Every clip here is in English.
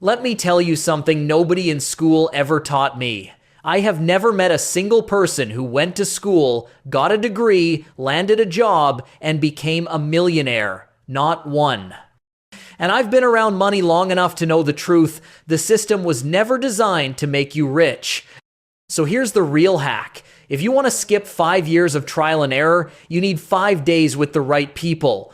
Let me tell you something nobody in school ever taught me. I have never met a single person who went to school, got a degree, landed a job, and became a millionaire. Not one. And I've been around money long enough to know the truth. The system was never designed to make you rich. So here's the real hack. If you want to skip 5 years of trial and error, you need 5 days with the right people.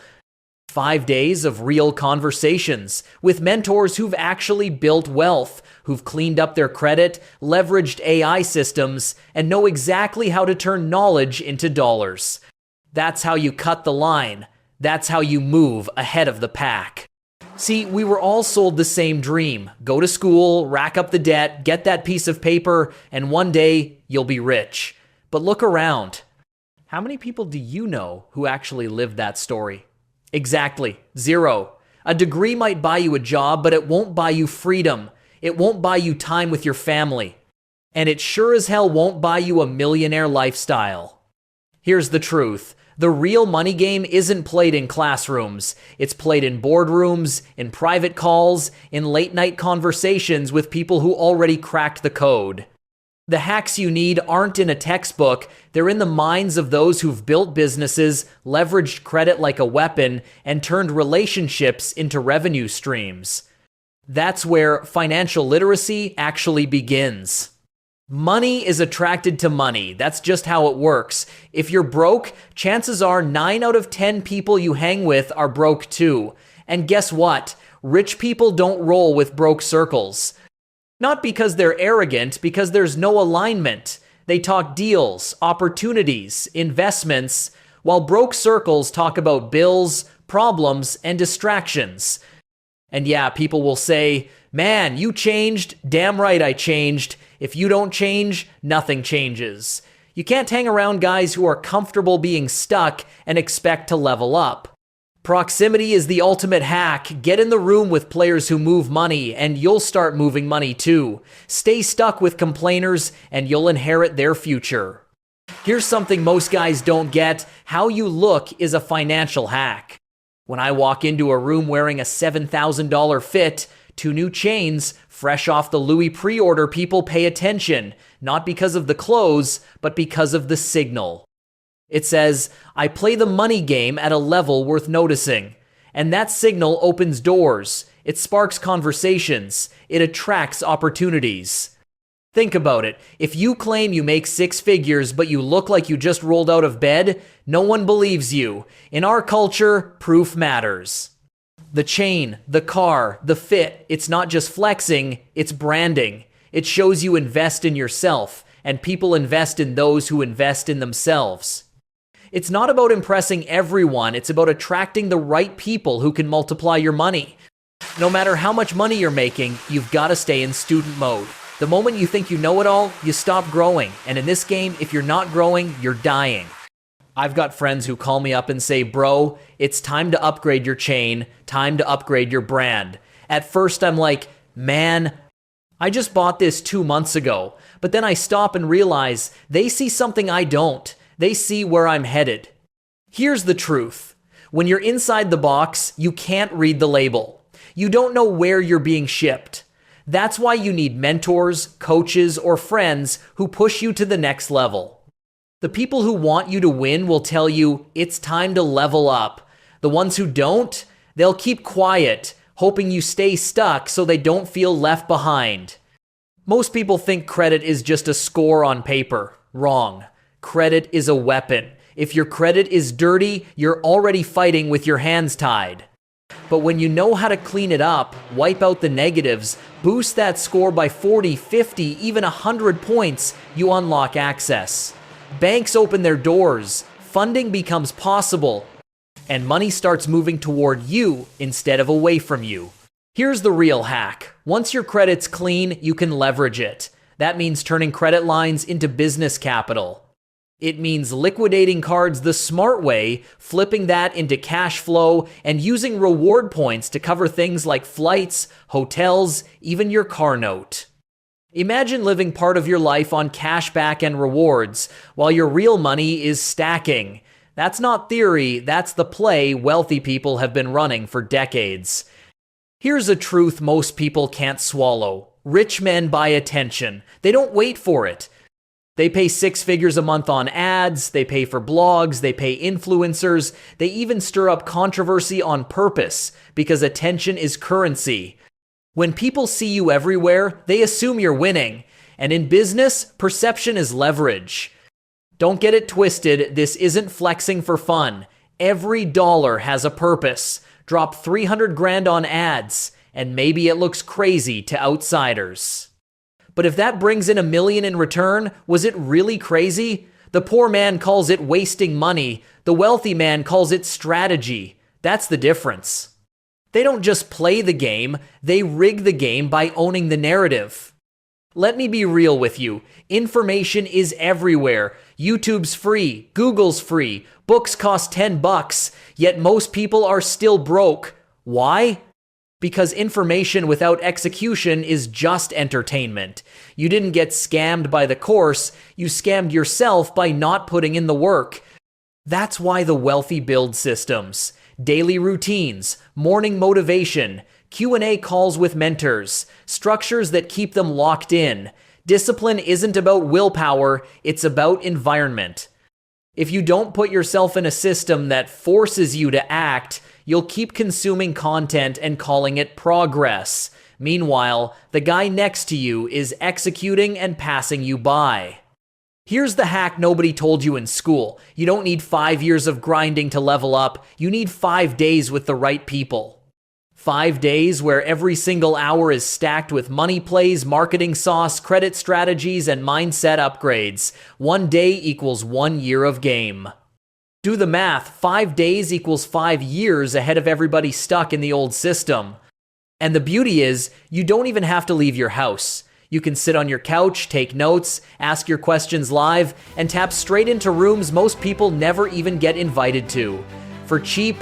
5 days of real conversations with mentors who've actually built wealth, who've cleaned up their credit, leveraged AI systems, and know exactly how to turn knowledge into dollars. That's how you cut the line. That's how you move ahead of the pack. See, we were all sold the same dream. Go to school, rack up the debt, get that piece of paper, and one day you'll be rich. But look around. How many people do you know who actually lived that story? Exactly, 0. A degree might buy you a job, but it won't buy you freedom. It won't buy you time with your family. And it sure as hell won't buy you a millionaire lifestyle. Here's the truth. The real money game isn't played in classrooms. It's played in boardrooms, in private calls, in late-night conversations with people who already cracked the code. The hacks you need aren't in a textbook, they're in the minds of those who've built businesses, leveraged credit like a weapon, and turned relationships into revenue streams. That's where financial literacy actually begins. Money is attracted to money. That's just how it works. If you're broke, chances are 9 out of 10 people you hang with are broke too. And guess what? Rich people don't roll with broke circles. Not because they're arrogant, because there's no alignment. They talk deals, opportunities, investments, while broke circles talk about bills, problems, and distractions. And yeah, people will say, "Man, you changed. Damn right I changed. If you don't change, nothing changes." You can't hang around guys who are comfortable being stuck and expect to level up. Proximity is the ultimate hack. Get in the room with players who move money, and you'll start moving money too. Stay stuck with complainers, and you'll inherit their future. Here's something most guys don't get. How you look is a financial hack. When I walk into a room wearing a $7,000 fit, 2 new chains, fresh off the Louis pre-order, people pay attention, not because of the clothes, but because of the signal. It says, "I play the money game at a level worth noticing." And that signal opens doors. It sparks conversations. It attracts opportunities. Think about it. If you claim you make 6 figures, but you look like you just rolled out of bed, no one believes you. In our culture, proof matters. The chain, the car, the fit, it's not just flexing, it's branding. It shows you invest in yourself, and people invest in those who invest in themselves. It's not about impressing everyone, it's about attracting the right people who can multiply your money. No matter how much money you're making, you've got to stay in student mode. The moment you think you know it all, you stop growing. And in this game, if you're not growing, you're dying. I've got friends who call me up and say, "Bro, it's time to upgrade your chain, time to upgrade your brand." At first, I'm like, "Man, I just bought this 2 months ago." But then I stop and realize they see something I don't. They see where I'm headed. Here's the truth. When you're inside the box, you can't read the label. You don't know where you're being shipped. That's why you need mentors, coaches, or friends who push you to the next level. The people who want you to win will tell you it's time to level up. The ones who don't, they'll keep quiet, hoping you stay stuck so they don't feel left behind. Most people think credit is just a score on paper. Wrong. Credit is a weapon. If your credit is dirty, you're already fighting with your hands tied. But when you know how to clean it up, wipe out the negatives, boost that score by 40, 50, even 100 points, you unlock access. Banks open their doors, funding becomes possible, and money starts moving toward you instead of away from you. Here's the real hack. Once your credit's clean, you can leverage it. That means turning credit lines into business capital. It means liquidating cards the smart way, flipping that into cash flow, and using reward points to cover things like flights, hotels, even your car note. Imagine living part of your life on cashback and rewards, while your real money is stacking. That's not theory, that's the play wealthy people have been running for decades. Here's a truth most people can't swallow. Rich men buy attention. They don't wait for it. They pay 6 figures a month on ads, they pay for blogs, they pay influencers, they even stir up controversy on purpose because attention is currency. When people see you everywhere, they assume you're winning. And in business, perception is leverage. Don't get it twisted, this isn't flexing for fun. Every dollar has a purpose. Drop 300 grand on ads, and maybe it looks crazy to outsiders. But if that brings in $1 million in return, was it really crazy? The poor man calls it wasting money. The wealthy man calls it strategy. That's the difference. They don't just play the game, they rig the game by owning the narrative. Let me be real with you. Information is everywhere. YouTube's free, Google's free, books cost $10, yet most people are still broke. Why? Because information without execution is just entertainment. You didn't get scammed by the course, you scammed yourself by not putting in the work. That's why the wealthy build systems, daily routines, morning motivation, Q&A calls with mentors, structures that keep them locked in. Discipline isn't about willpower, it's about environment. If you don't put yourself in a system that forces you to act, you'll keep consuming content and calling it progress. Meanwhile, the guy next to you is executing and passing you by. Here's the hack nobody told you in school. You don't need 5 years of grinding to level up. You need 5 days with the right people. 5 days where every single hour is stacked with money plays, marketing sauce, credit strategies, and mindset upgrades. 1 day equals 1 year of game. Do the math, 5 days equals 5 years ahead of everybody stuck in the old system. And the beauty is, you don't even have to leave your house. You can sit on your couch, take notes, ask your questions live, and tap straight into rooms most people never even get invited to. For cheap,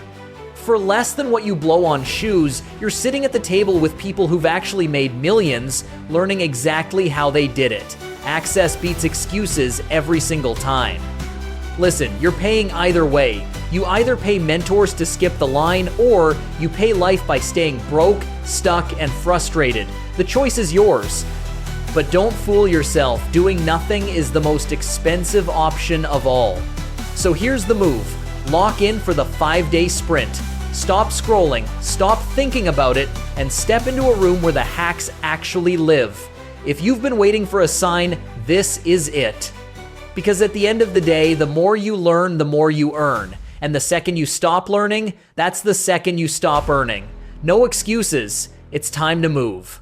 for less than what you blow on shoes, you're sitting at the table with people who've actually made millions, learning exactly how they did it. Access beats excuses every single time. Listen, you're paying either way. You either pay mentors to skip the line, or you pay life by staying broke, stuck, and frustrated. The choice is yours. But don't fool yourself, doing nothing is the most expensive option of all. So here's the move. Lock in for the 5-day sprint. Stop scrolling, stop thinking about it, and step into a room where the hacks actually live. If you've been waiting for a sign, this is it. Because at the end of the day, the more you learn, the more you earn. And the second you stop learning, that's the second you stop earning. No excuses. It's time to move.